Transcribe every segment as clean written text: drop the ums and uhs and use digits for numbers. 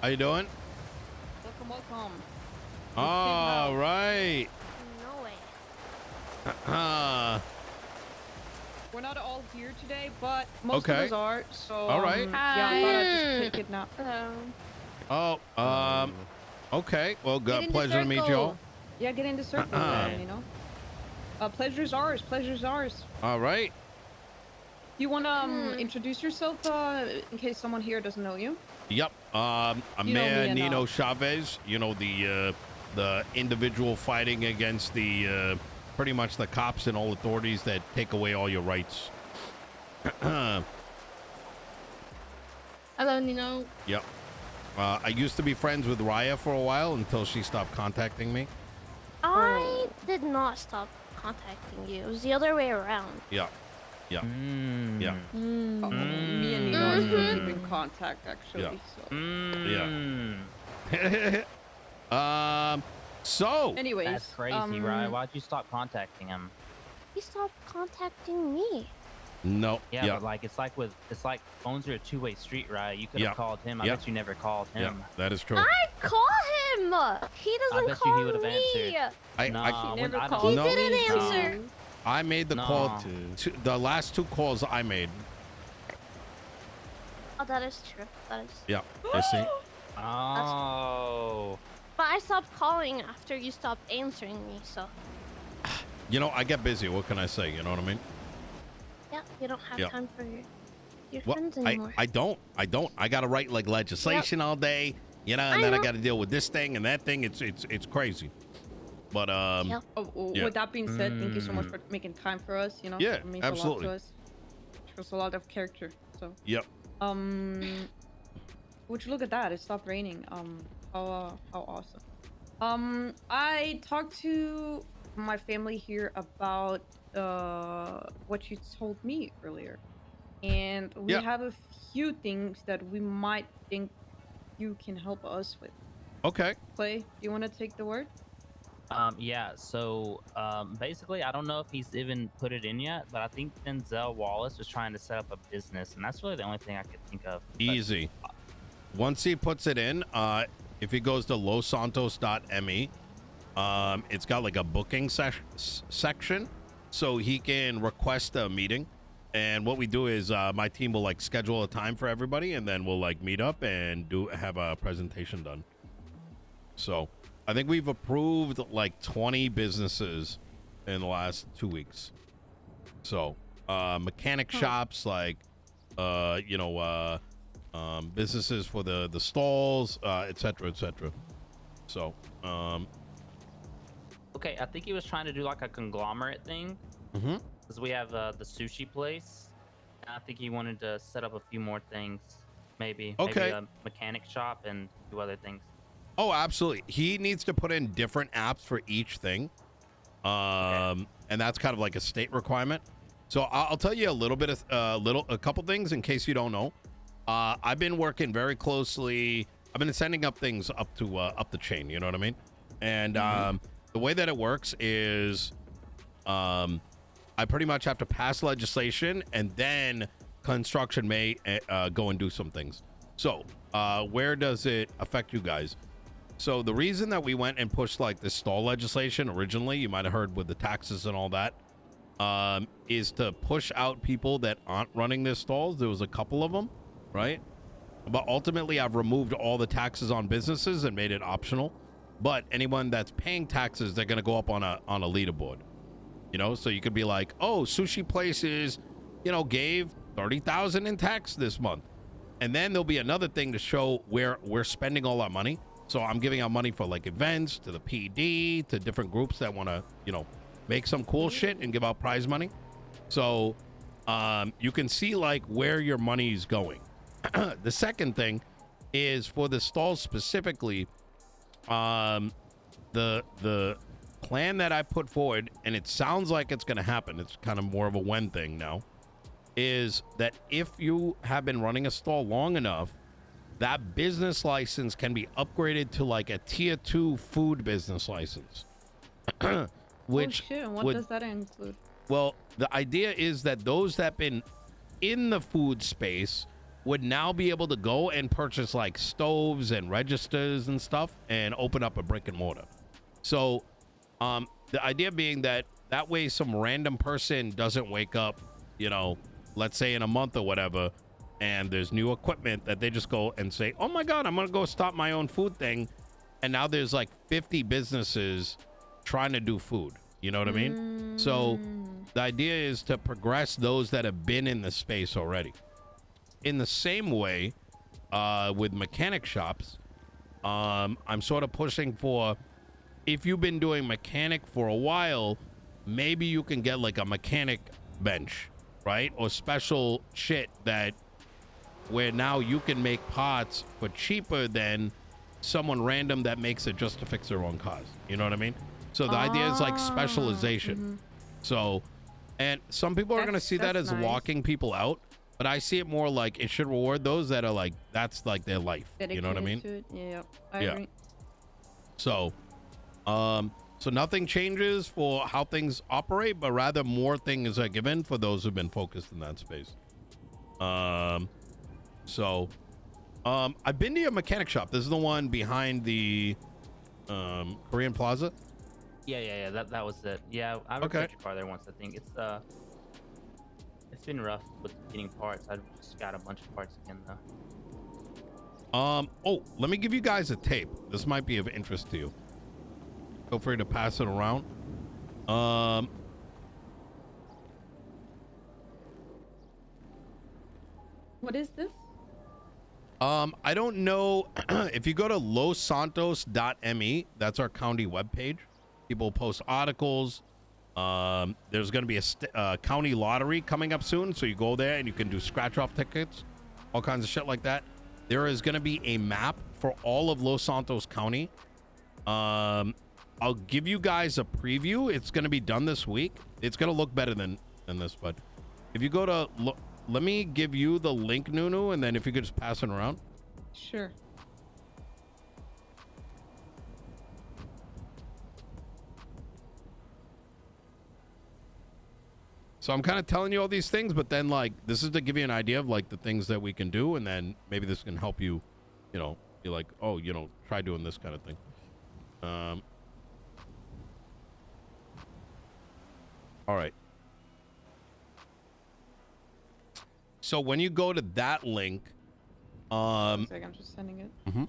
How you doing? Welcome, welcome. All right. No way. We're not all here today, but most Okay. of us are. So All right. yeah, I thought I'd just take it now. Hello. Oh, okay. Well, Get in the pleasure to meet you all. circle. Yeah, get in the circle. You know. Pleasure's ours. Pleasure's ours. All right. You wanna introduce yourself in case someone here doesn't know you? Yep. I'm You know Mayor me Nino enough. Chavez. You know, the individual fighting against the pretty much the cops and all authorities that take away all your rights. Hello, Nino. Yep. I used to be friends with Raya for a while until she stopped contacting me. I did not stop contacting you. It was the other way around. Yeah. Yeah. Yeah. Me and Nino are still keep in contact, actually. Yeah. So. Yeah. So. Anyways, That's crazy, right? Why'd you stop contacting him? He stopped contacting me. No. Yeah, Yeah. but like it's like phones are a two-way street, right? You could have Yeah. called him. I Yeah. bet you never called Yeah. him. That is true. I call him. He doesn't bet you call he would've me. answered. I never I called He No. didn't me. answer. I made the No. call to the last two calls I made. Oh, that is true. That is. Yeah. You see? Oh. But I stopped calling after you stopped answering me. So You know, I get busy. What can I say? You know what I mean? yeah, you don't have Yeah. time for your Well, friends I anymore. I don't. I gotta write like legislation all day. You know, and I then I know. gotta deal with this thing and that thing. It's crazy. But Yep. Yeah. With that being said, thank you so much for making time for us. You know, Yeah, it means absolutely. a lot to us. Shows a lot of character. So, Yep. would you look at that? It stopped raining. How awesome. I talked to my family here about what you told me earlier, and we Yeah. have a few things that we might think you can help us with. Okay. Clay, do you want to take the word? Yeah. So, basically, I don't know if he's even put it in yet, but I think Denzel Wallace was trying to set up a business, and that's really the only thing I could think of. But- Easy. Once he puts it in, if he goes to lossantos.me, it's got like a booking section, so he can request a meeting. And what we do is my team will like schedule a time for everybody, and then we'll like meet up and have a presentation done. So I think we've approved like 20 businesses in the last 2 weeks. So mechanic shops, like businesses for the stalls, et cetera, et cetera. So Okay, I think he was trying to do like a conglomerate thing. mhm. Because we have the sushi place. And I think he wanted to set up a few more things. Maybe Okay. a mechanic shop and do other things. Oh, absolutely. He needs to put in different apps for each thing. And that's kind of like a state requirement. So I'll tell you a little bit of a couple things in case you don't know. I've been working very closely. I've been sending up things up the chain. You know what I mean? And the way that it works is, I pretty much have to pass legislation, and then construction may go and do some things. So where does it affect you guys? So the reason that we went and pushed like this stall legislation originally, you might have heard with the taxes and all that, is to push out people that aren't running their stalls. There was a couple of them, right? But ultimately, I've removed all the taxes on businesses and made it optional. But anyone that's paying taxes, they're gonna go up on a leaderboard. You know, so you could be like, oh, sushi places, gave 30,000 in tax this month, and then there'll be another thing to show where we're spending all our money. So I'm giving out money for like events, to the PD, to different groups that want to, make some cool shit and give out prize money. So you can see like where your money is going. The second thing is for the stalls specifically, the plan that I put forward, and it sounds like it's going to happen, it's kind of more of a when thing now, is that if you have been running a stall long enough, that business license can be upgraded to like a tier 2 food business license. Which oh shit! And what would, does that include? well, the idea is that those that have been in the food space would now be able to go and purchase like stoves and registers and stuff and open up a brick and mortar. So the idea being that way some random person doesn't wake up, you know, let's say in a month or whatever, and there's new equipment that they just go and say, oh my God, I'm going to go start my own food thing. And now there's like 50 businesses trying to do food. You know what I mean? So the idea is to progress those that have been in the space already. In the same way, with mechanic shops, I'm sort of pushing for, if you've been doing mechanic for a while, maybe you can get like a mechanic bench, right? Or special shit that where now you can make parts for cheaper than someone random that makes it just to fix their own cars. You know what I mean? So the idea is like specialization. So, and some people are going to see that as nice. locking people out, but I see it more like it should reward those that are like, that's like their life. Dedicated, you know what I mean? to it. Yeah, I agree. So, so nothing changes for how things operate, but rather more things are given for those who've been focused in that space. So, I've been to your mechanic shop. This is the one behind the Korean Plaza. Yeah. That was it. Yeah, I repaired your car there once. I think it's been rough with getting parts. I just got a bunch of parts again though. Oh, let me give you guys a tape. This might be of interest to you. Feel free to pass it around. What is this? I don't know if you go to lossantos.me, that's our county webpage. People post articles. There's going to be a county lottery coming up soon, so you go there and you can do scratch-off tickets, all kinds of shit like that. There is going to be a map for all of Los Santos County. I'll give you guys a preview. It's going to be done this week. It's going to look better than this, but if you go to... Let me give you the link, Nunu, and then if you could just pass it around. Sure. So I'm kind of telling you all these things, but then like this is to give you an idea of like the things that we can do, and then maybe this can help you, you know, be like, oh, you know, try doing this kind of thing. All right. So when you go to that link, One second, I'm just sending it. Mm-hmm.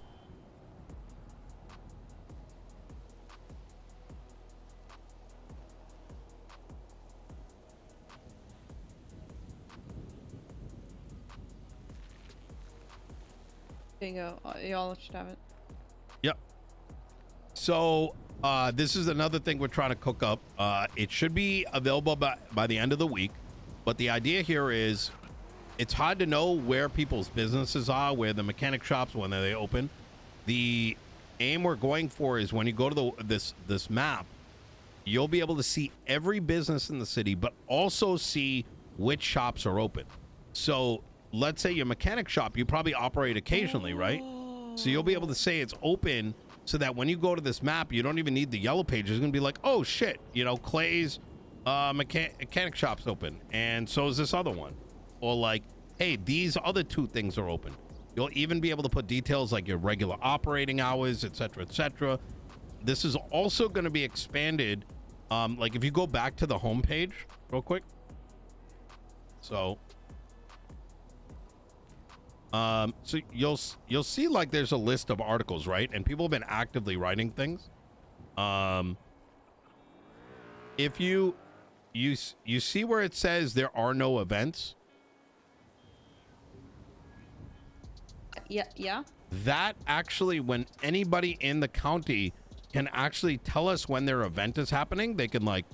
There you go. Y'all should have it. Yep. So this is another thing we're trying to cook up. It should be available by the end of the week, but the idea here is it's hard to know where people's businesses are, where the mechanic shops, when they open. The aim we're going for is when you go to this map, you'll be able to see every business in the city, but also see which shops are open. So let's say your mechanic shop, you probably operate occasionally, right? So you'll be able to say it's open so that when you go to this map, you don't even need the yellow page. It's going to be like, oh shit, you know, Clay's mechanic shop's open, and so is this other one. Or like, hey, these other two things are open. You'll even be able to put details like your regular operating hours, etc., etc. This is also going to be expanded. Like if you go back to the home page real quick. So you'll see like there's a list of articles, right? And people have been actively writing things. If you see where it says there are no events. Yeah. That actually, when anybody in the county can actually tell us when their event is happening, they can like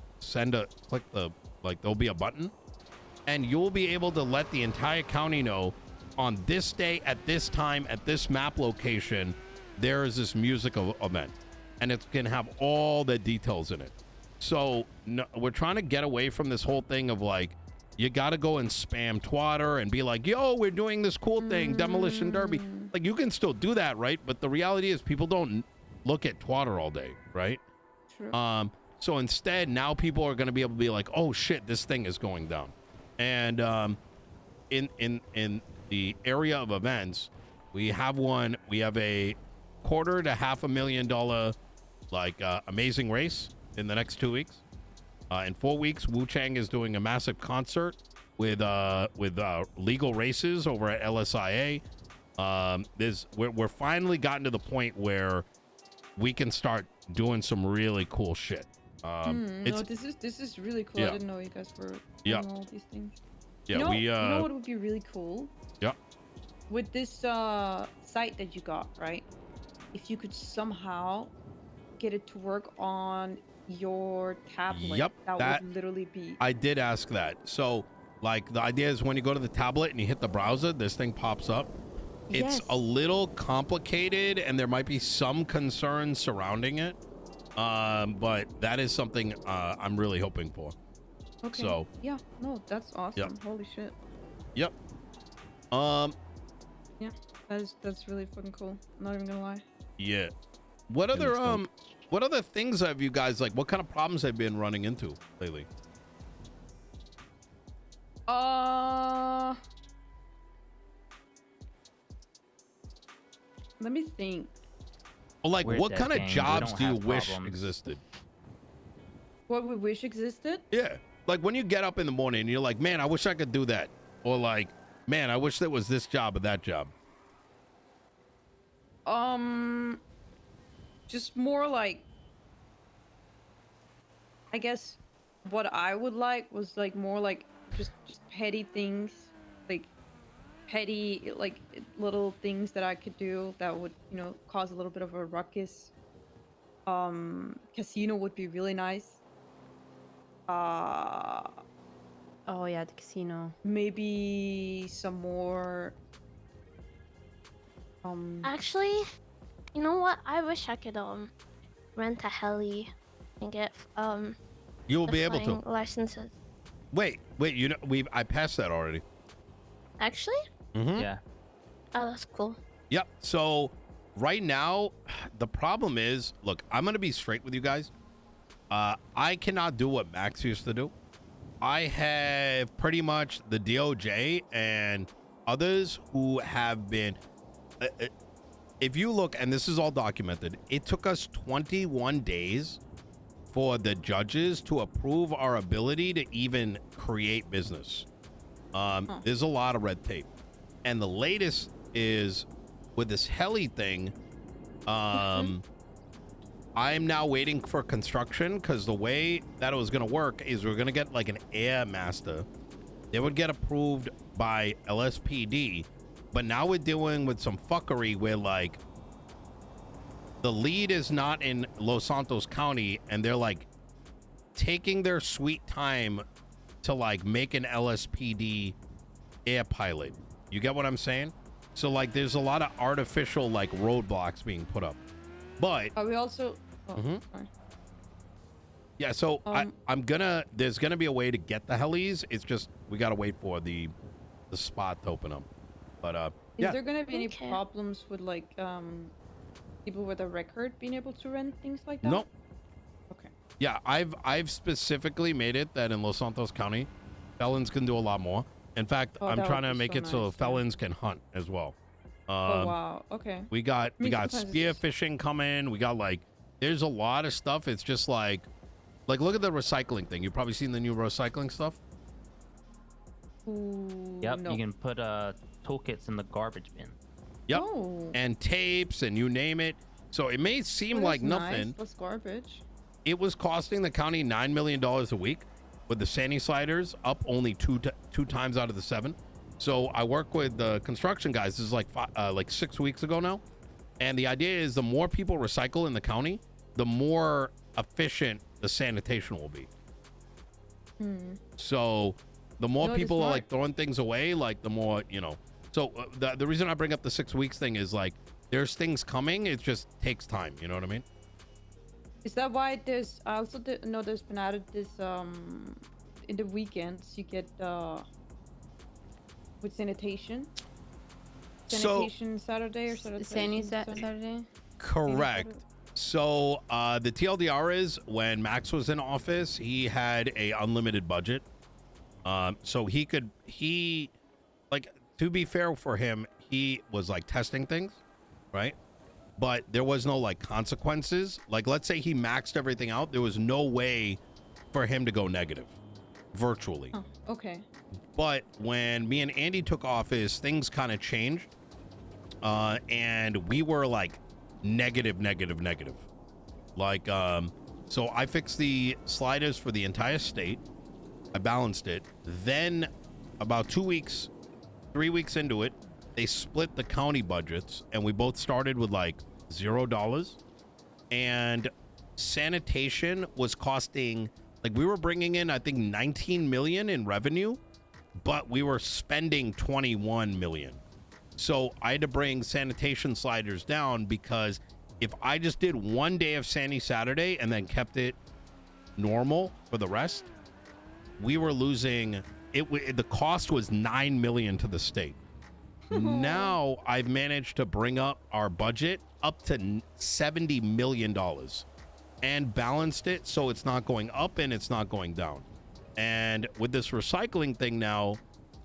click there'll be a button, and you'll be able to let the entire county know on this day at this time at this map location there is this musical event, and it can have all the details in it. So no, we're trying to get away from this whole thing of like, you got to go and spam Twitter and be like, yo, we're doing this cool thing, Demolition Derby. Like, you can still do that, right? But the reality is people don't look at Twitter all day, right? True. So instead, now people are going to be able to be like, oh shit, this thing is going down. And in the area of events, we have one. We have a $250,000 to $500,000 like amazing race in the next 2 weeks. In 4 weeks, Wu Chang is doing a massive concert with legal races over at LSIA. We're finally gotten to the point where we can start doing some really cool shit. No, this is really cool. Yeah. I didn't know you guys were Yeah. doing all these things. Yeah, you know what would be really cool? Yeah. With this site that you got, right? If you could somehow get it to work on your tablet, Yep, that would literally be. I did ask that. So, like, the idea is when you go to the tablet and you hit the browser, this thing pops up. It's Yes. a little complicated, and there might be some concerns surrounding it. But that is something I'm really hoping for. Okay. So, yeah, no, that's awesome. Yep. Holy shit. yep. Yeah, that's really fucking cool. I'm not even gonna lie. Yeah. What other things have you guys like? What kind of problems have you been running into lately? Let me think. Well, like, We're what dead kind of gang. We jobs don't do you have wish problems. existed? What we wish existed? Yeah. Like when you get up in the morning and you're like, man, I wish I could do that. Or like, man, I wish there was this job or that job. Just more like, I guess what I would like was like more like just petty things, like petty like little things that I could do that would, you know, cause a little bit of a ruckus. Casino would be really nice. Oh yeah, the casino. Maybe some more. Actually, you know what? I wish I could rent a heli and get You will the be able flying to. licenses. Wait, you know, I passed that already. Actually? Mm-hmm. Yeah. Oh, that's cool. Yep. So right now, the problem is, look, I'm going to be straight with you guys. I cannot do what Max used to do. I have pretty much the DOJ and others who have been, if you look, and this is all documented, it took us 21 days for the judges to approve our ability to even create business. There's a lot of red tape. And the latest is with this heli thing, I'm now waiting for construction because the way that it was going to work is we're going to get like an air master. They would get approved by LSPD, but now we're dealing with some fuckery where like the lead is not in Los Santos County and they're like taking their sweet time to like make an LSPD air pilot. You get what I'm saying? So like there's a lot of artificial like roadblocks being put up. But Are we also? Oh, Mhm. sorry. yeah, so there's gonna be a way to get the helis. It's just we gotta wait for the spot to open up. But Is yeah, there gonna be any Okay. problems with like people with a record being able to rent things like that? nope. Okay. Yeah, I've specifically made it that in Los Santos County, felons can do a lot more. In fact, Oh, I'm that trying would to be make so it so nice, yeah. felons can hunt as well. Oh wow. Okay. We got I mean, got sometimes it's spear just- fishing coming. We got like there's a lot of stuff. It's just like look at the recycling thing. You've probably seen the new recycling stuff. Ooh, Yep. no. You can put toolkits in the garbage bin. Yep. Oh. And tapes and you name it. So it may seem Well, like that's nothing. Nice. That's garbage. It was costing the county $9 million a week with the Sandy sliders up only two times out of the 7. So I work with the construction guys. This is like 6 weeks ago now. And the idea is the more people recycle in the county, the more efficient the sanitation will be. So the more No, it is people are smart. like throwing things away, like the more, you know. So the reason I bring up the 6 weeks thing is like there's things coming. It just takes time. You know what I mean? Is that why there's? I also know there's been added this in the weekends you get with sanitation. So- Sanitation Saturday or Saturday. Sandy Saturday. Correct. So the TLDR is when Max was in office, he had a unlimited budget. So he to be fair for him, he was like testing things, right? But there was no like consequences. Like, let's say he maxed everything out. There was no way for him to go negative virtually. Oh, okay. But when me and Andy took office, things kind of changed. And we were like negative. Like, so I fixed the sliders for the entire state. I balanced it. Then about 3 weeks into it, they split the county budgets and we both started with like $0. And sanitation was costing, like, we were bringing in, I think, 19 million in revenue, but we were spending 21 million. So I had to bring sanitation sliders down, because if I just did 1 day of Sandy Saturday and then kept it normal for the rest, we were losing it. The cost was 9 million to the state. Now I've managed to bring up our budget up to $70 million and balanced it so it's not going up and it's not going down. And with this recycling thing now,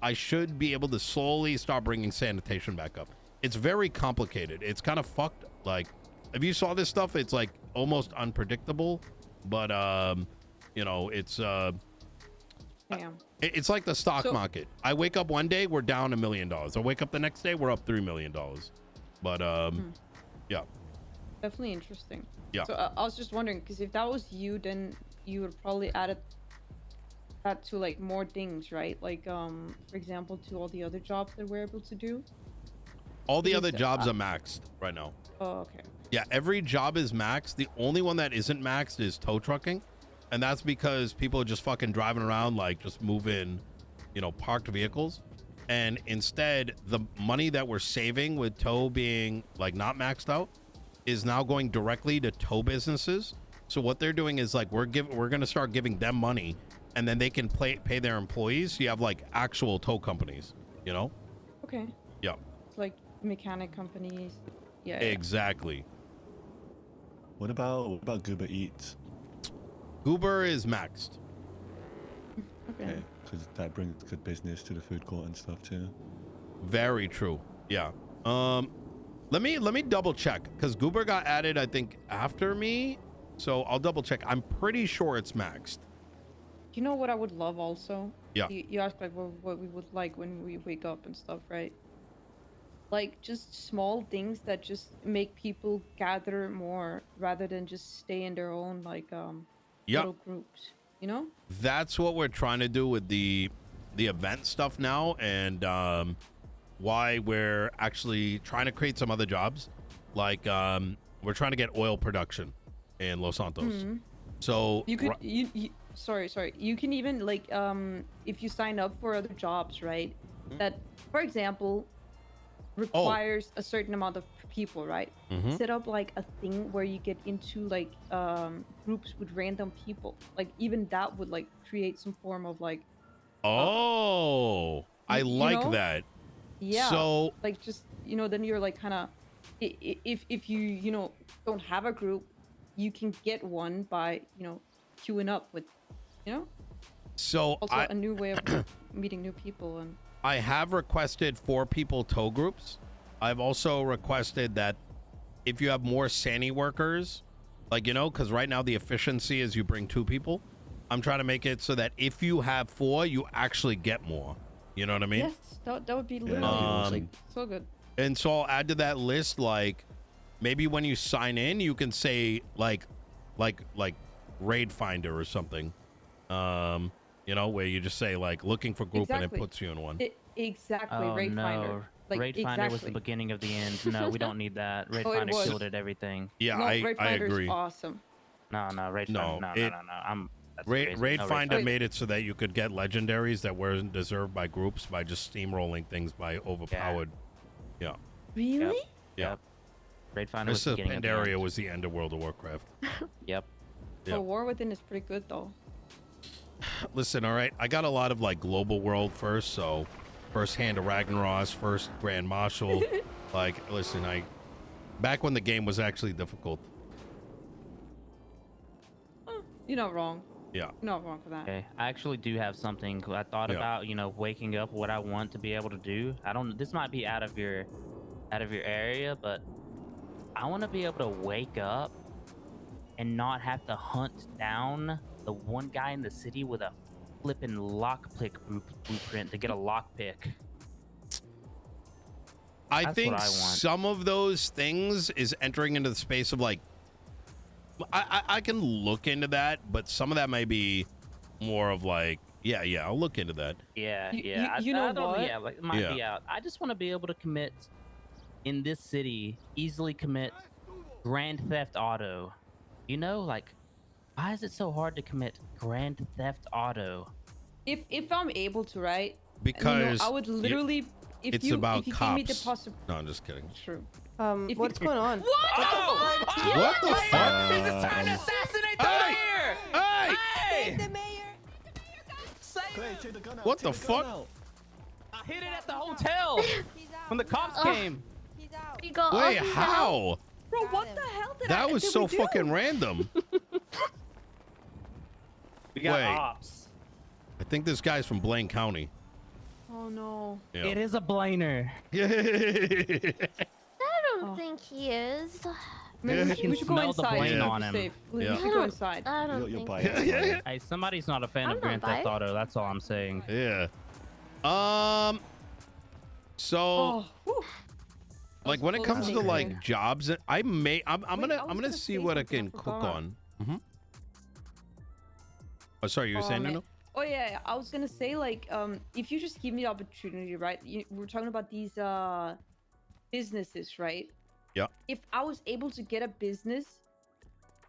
I should be able to slowly start bringing sanitation back up. It's very complicated. It's kind of fucked. Like, if you saw this stuff, it's like almost unpredictable, but you know, it's Damn. it's like the stock market. I wake up one day, we're down $1 million. I wake up the next day, we're up $3 million. But yeah. Definitely interesting. Yeah. So I was just wondering, because if that was you, then you would probably add that to like more things, right? Like for example, to all the other jobs that we're able to do. All the other jobs are maxed right now. Oh, okay. Yeah, every job is maxed. The only one that isn't maxed is tow trucking. And that's because people are just fucking driving around, like, just moving, you know, parked vehicles. And instead, the money that we're saving with tow being, like, not maxed out is now going directly to tow businesses. So what they're doing is, like, we're going to start giving them money, and then they can pay their employees. So you have, like, actual tow companies, you know? Okay. Yeah. It's like mechanic companies. Yeah. Exactly. What about Uber Eats? Uber is maxed. Okay. Because that brings good business to the food court and stuff too. Very true. Yeah. Let me double check, because Goober got added, I think, after me. So I'll double check. I'm pretty sure it's maxed. You know what I would love also? Yeah. You asked like what we would like when we wake up and stuff, right? Like just small things that just make people gather more rather than just stay in their own like little groups, you know? That's what we're trying to do with the event stuff now, and why we're actually trying to create some other jobs. Like we're trying to get oil production in Los Santos. Mm-hmm. So you could sorry, you can even like if you sign up for other jobs, right, that for example requires a certain amount of people, right? Set up like a thing where you get into like groups with random people. Like even that would like create some form of like I like know? that. Yeah. So like just, you know, then you're like kind of if you know don't have a group, you can get one by, you know, queuing up with, you know, so also a new way of meeting new people. And I have requested 4 people tow groups. I've also requested that if you have more Sani workers, like, you know, because right now the efficiency is you bring 2 people. I'm trying to make it so that if you have 4, you actually get more. You know what I mean? yes, that would be literally like so good. And so I'll add to that list, like, maybe when you sign in, you can say like Raid Finder or something. You know, where you just say like looking for group and it puts you in one. Exactly, Oh, Raid no. Finder. Like, Raid Finder was the beginning of the end. No, we don't need that. Raid Oh, it Finder was. shielded everything. Yeah, No, I Raid Finder agree. is awesome. No, Raid No, Finder. No. That's crazy. Raid No, Finder Finder. made it so that you could get legendaries that weren't deserved by groups by just steamrolling things by overpowered. Yeah. Really? Yeah. Yep. Raid Finder was This the beginning of the Pandaria end. was the end of World of Warcraft. Yep. Yeah. So War Within is pretty good though. Listen, all right, I got a lot of like global world first, so first Hand of Ragnaros, first Grand Marshal. Like, listen, back when the game was actually difficult. You're not wrong. not wrong for that. Okay, I actually do have something. I thought Yeah. about, waking up, what I want to be able to do. I don't. This might be out of your area, but I want to be able to wake up and not have to hunt down the one guy in the city with a flippin' lockpick blueprint to get a lockpick. I That's think what I want. some of those things is entering into the space of like, I can look into that, but some of that may be more of like, yeah, I'll look into that. Yeah, You- yeah. you know what? Yeah, like it might be out. I just want to be able to commit in this city, easily commit Grand Theft Auto. Like, why is it so hard to commit Grand Theft Auto? If I'm able to, right? Because I would literally. If it's you about if you gave me the cops. possibility. No, I'm just kidding. True. What's you- going on? Oh! What the fuck? He's trying to assassinate the Hey! mayor! Hey! Hey! The mayor. Clay, take the gun out. What take the gun fuck? out. I hit it at the hotel He's out. when the cops Ugh. came. He's out. We got Wait, all these how? Bro, Got what him. the hell did That was did so we do? fucking random. We got Wait. ops. I think this guy's from Blaine County. Oh no. Yeah. It is a blainer. I don't Oh. think he is. Maybe Yeah. we I should- can we should go smell the inside. blame to on be him. safe. We Yeah. should go inside. I don't You're think. biased. Yeah. Hey, somebody's not a fan I'm of not Grand Theft biased. Auto. That's all I'm saying. Yeah. So Oh, whew. like when it close comes to to thinking. like jobs, I'm Wait, I gonna was gonna see say what I something, can I cook forgot. on. Oh, sorry, you were saying man. no? Oh yeah, I was gonna say like if you just give me the opportunity, right? We're talking about these businesses, right? Yeah. If I was able to get a business,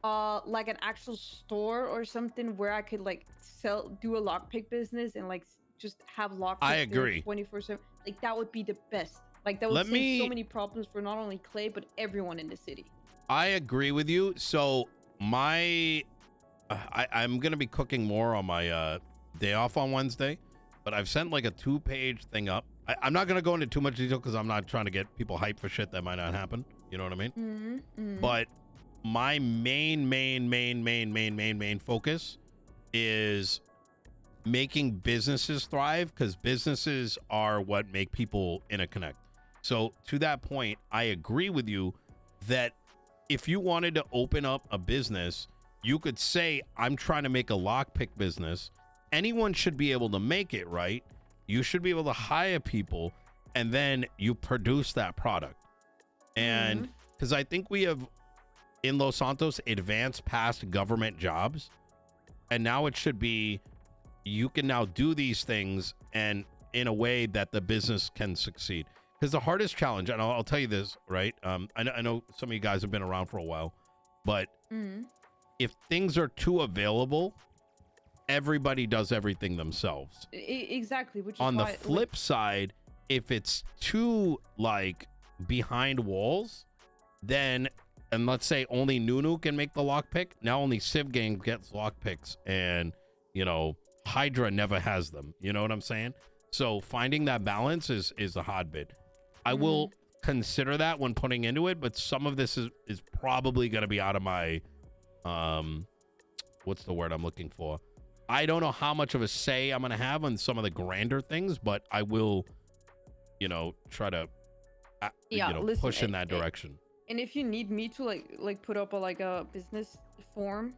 like an actual store or something where I could like do a lockpick business and like just have lockpick. I agree. 24/7. Like that would be the best. Like that would Let save me- so many problems for not only Clay but everyone in the city. I agree with you. So I'm gonna be cooking more on my day off on Wednesday, but I've sent like a 2-page thing up. I'm not gonna go into too much detail because I'm not trying to get people hyped for shit that might not happen. You know what I mean? Mm-hmm. But my main focus is making businesses thrive, because businesses are what make people interconnect. So to that point, I agree with you that if you wanted to open up a business, you could say, I'm trying to make a lockpick business. Anyone should be able to make it, right? You should be able to hire people, and then you produce that product. And because I think we have in Los Santos advanced past government jobs, and now it should be you can now do these things and in a way that the business can succeed. Because the hardest challenge, and I'll tell you this, right? I know some of you guys have been around for a while, but if things are too available, everybody does everything themselves. Exactly. Which is On the why, flip side, if it's too like behind walls, then, and let's say only Nunu can make the lockpick, now only Civ Gang gets lockpicks, and Hydra never has them. You know what I'm saying? So finding that balance is a hard bit. I will consider that when putting into it, but some of this is probably going to be out of my what's the word I'm looking for? I don't know how much of a say I'm going to have on some of the grander things, but I will, try to listen, push in that direction. And if you need me to like put up a business form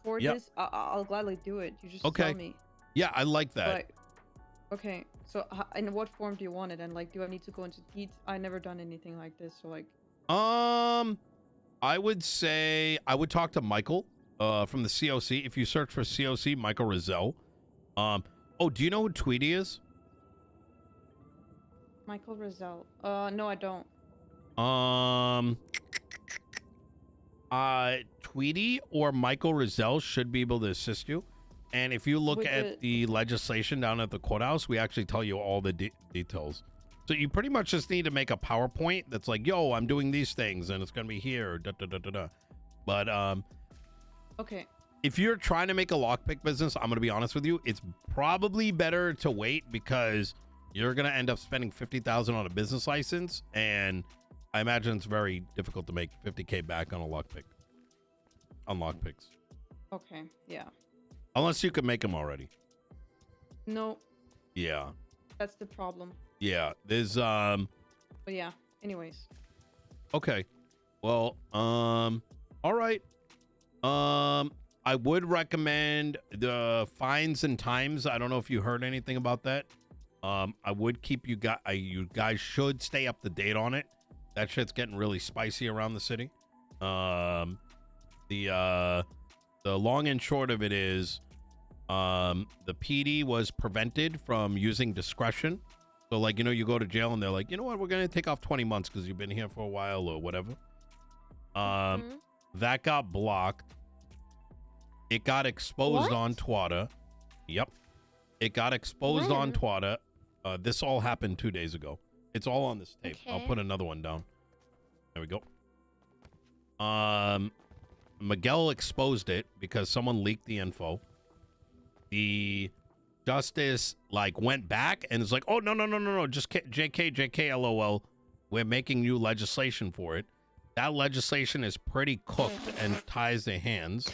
for Yep. this, I'll gladly do it. You just Okay. tell me. Yeah, I like that. Like, okay, so in what form do you want it? And like, do I need to go into detail? I've never done anything like this, so like. I would say I would talk to Michael from the COC. If you search for COC, Michael Rizzo. Do you know who Tweety is? Michael Rizal. No, I don't. Tweety or Michael Rizzo should be able to assist you. And if you look With at the legislation down at the courthouse, we actually tell you all the details. So you pretty much just need to make a PowerPoint that's like, yo, I'm doing these things and it's going to be here. Da, da, da, da, da. But Okay. if you're trying to make a lockpick business, I'm going to be honest with you, it's probably better to wait, because you're going to end up spending $50,000 on a business license. And I imagine it's very difficult to make $50K back on a lockpick. On lockpicks. Okay. Yeah. Unless you can make them already. No, Yeah. that's the problem. Yeah. There's But yeah. Anyways. Okay. Well, all right. I would recommend the fines and times. I don't know if you heard anything about that. I would keep you guys should stay up to date on it. That shit's getting really spicy around the city. The long and short of it is, the PD was prevented from using discretion. So, like, you know, you go to jail and they're like, you know what, we're going to take off 20 months because you've been here for a while or whatever. That got blocked. It got exposed on Twitter. Yep. It got exposed on Twitter. This all happened 2 days ago. It's all on this tape. Okay. I'll put another one down. There we go. Miguel exposed it because someone leaked the info. The justice like went back and is like, oh, no, just JK, LOL. We're making new legislation for it. That legislation is pretty cooked and ties their hands.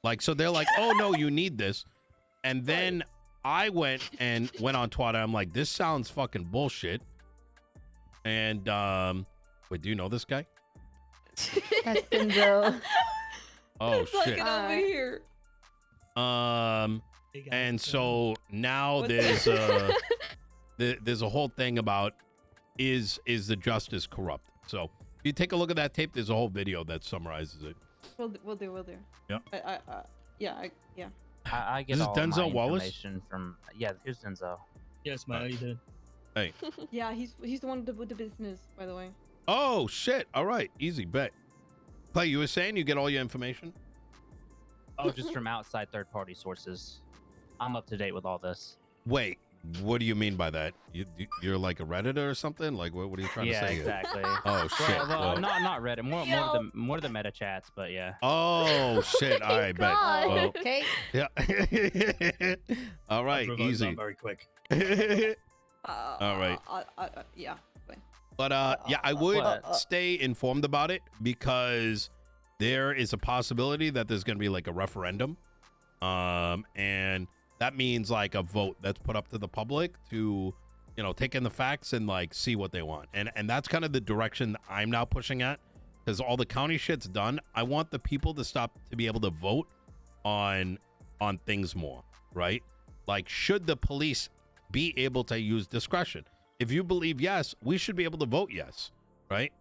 Like, so they're like, oh, no, you need this. And then I went on Twitter. I'm like, this sounds fucking bullshit. And, wait, do you know this guy? That's Denzel. Oh, shit. Fucking over here. And so now What's there's a whole thing about is the justice corrupt? So if you take a look at that tape, there's a whole video that summarizes it. We'll do. Yeah. Yeah. I get This is all Denzel my Wallace? information from here's Denzel. Yes, man. How you doing? Hey. Yeah, he's the one with the business, by the way. Oh, shit. All right. Easy bet. Clay, you were saying you get all your information? Oh, just from outside third-party sources. I'm up to date with all this. Wait, what do you mean by that? You're like a Redditor or something? Like, what are you trying to say here? Exactly. Oh, shit. Well, Well, not Reddit. More of the meta chats, but yeah. oh, shit. All right, bet. God. Well, Okay. yeah. All right, easy. Very quick. All right. Yeah. Fine. But yeah, I would What? stay informed about it because there is a possibility that there's going to be like a referendum. And that means like a vote that's put up to the public to, you know, take in the facts and like see what they want. And that's kind of the direction that I'm now pushing at because all the county shit's done. I want the people to stop to be able to vote on things more, right? Like, should the police be able to use discretion? If you believe yes, we should be able to vote yes, right?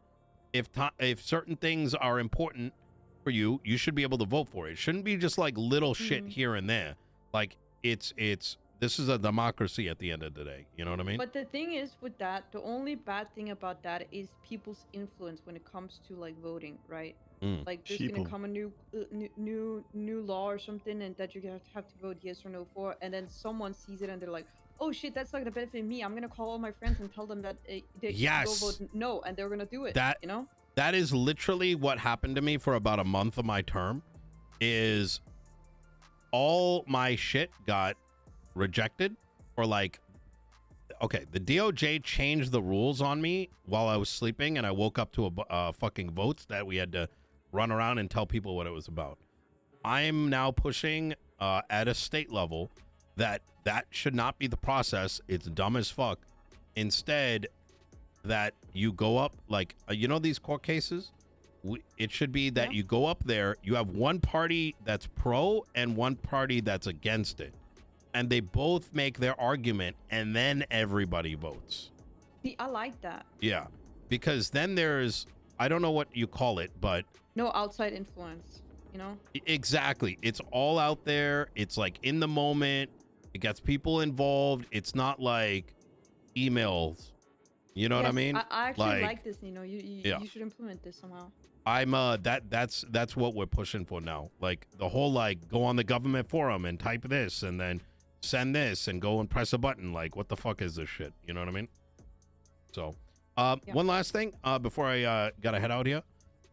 If certain things are important for you, you should be able to vote for it. It shouldn't be just like little shit here and there. Like this is a democracy at the end of the day. You know what I mean? But the thing is with that, the only bad thing about that is people's influence when it comes to like voting, right? Like there's Sheeple. gonna come a new law or something, and that you have to vote yes or no for, and then someone sees it and they're like, oh shit, that's not gonna benefit me. I'm gonna call all my friends and tell them that they Yes. go vote no, and they're gonna do it. That- you know? That is literally what happened to me for about a month of my term. Is all my shit got rejected, or like, okay, the DOJ changed the rules on me while I was sleeping, and I woke up to a fucking votes that we had to run around and tell people what it was about. I'm now pushing at a state level that should not be the process. It's dumb as fuck. Instead, that you go up, like, you know, these court cases, it should be that you go up there, you have one party that's pro and one party that's against it, and they both make their argument, and then everybody votes. See, I like that. Yeah, because then there's, I don't know what you call it, but No outside influence, you know? exactly, it's all out there. It's like in the moment. It gets people involved. It's not like emails. You know what I Yes, mean? I actually like this, Nino. You should implement this somehow. I'm that's what we're pushing for now. Like the whole like go on the government forum and type this and then send this and go and press a button. Like, what the fuck is this shit? You know what I mean? So one last thing before I gotta head out here.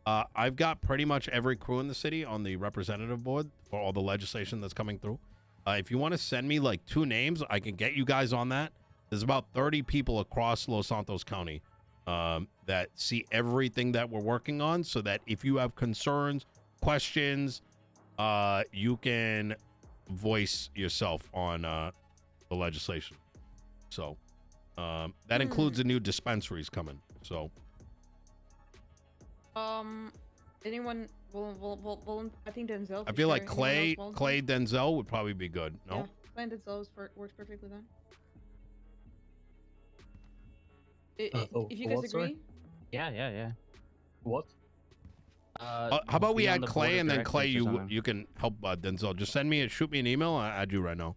I've got pretty much every crew in the city on the representative board for all the legislation that's coming through. If you want to send me like 2 names, I can get you guys on that. There's about 30 people across Los Santos County that see everything that we're working on, so that if you have concerns, questions, you can voice yourself on the legislation. So that includes the new dispensaries coming. So anyone will I think Denzel. I for feel like sure. Anyone Clay else Clay Denzel would probably be good. No. Yeah, Clay and Denzel works perfectly then. If you guys what, sorry? agree. Yeah. What? How about we be on add the board Clay of and then Clay, directors or something. you can help Denzel. Just shoot me an email. I'll add you right now.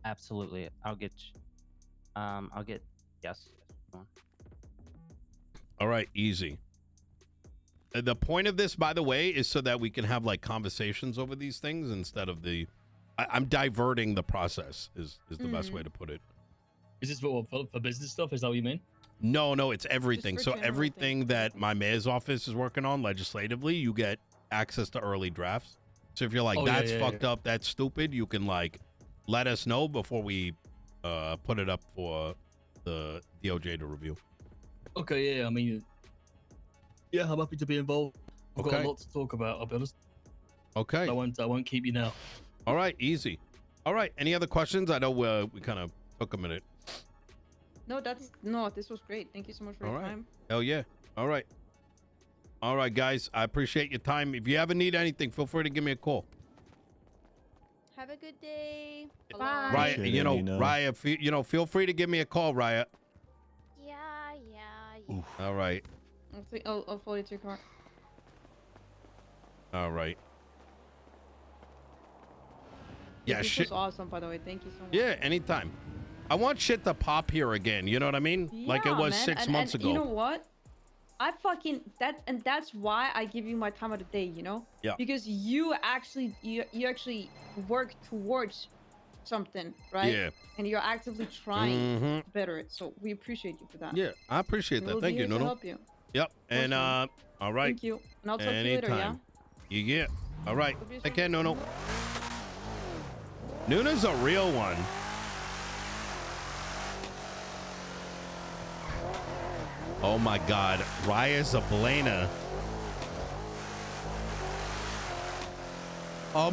Absolutely. I'll get yes. All right, easy. The point of this, by the way, is so that we can have like conversations over these things instead of I'm diverting the process is the best way to put it. Is this for business stuff? Is that what you mean? No, it's everything. for So general everything things. that my mayor's office is working on legislatively, you get access to early drafts. So if you're like, Oh, yeah, that's yeah, fucked up, that's stupid, you can like let us know before we put it up for the DOJ to review. Okay, yeah. I mean, yeah, I'm happy to be involved. I've got Okay. a lot to talk about. I'll be honest. Okay. I won't keep you now. All right, easy. All right. Any other questions? I know we kind of took a minute. No, this was great. Thank you so much for All your right. time. Hell yeah. All right. All right, guys. I appreciate your time. If you ever need anything, feel free to give me a call. Have a good day. Bye. Riot, Appreciate it, Nino. Riot, feel free to give me a call, Riot. Yeah. All right. I'll follow you to your car. All right. Yeah, This shit. was awesome, by the way. Thank you so much. Yeah, anytime. I want shit to pop here again. You know what I mean? Like it Yeah, was man. 6 And months ago. You know what? That's why I give you my time of the day, you know? Yeah. Because you actually work towards something, right? Yeah. And you're actively trying Mhm. to better it. So we appreciate you for that. Yeah, I appreciate And that. we'll Thank be you, here to Nuno. help you. Yep. And man. all right. Thank you. And I'll talk to you later, yeah? Anytime. Yeah. All right. Hope you Take soon. care, Nuno. Nuno's a real one. Oh my God, Raya Zablena. Oh my.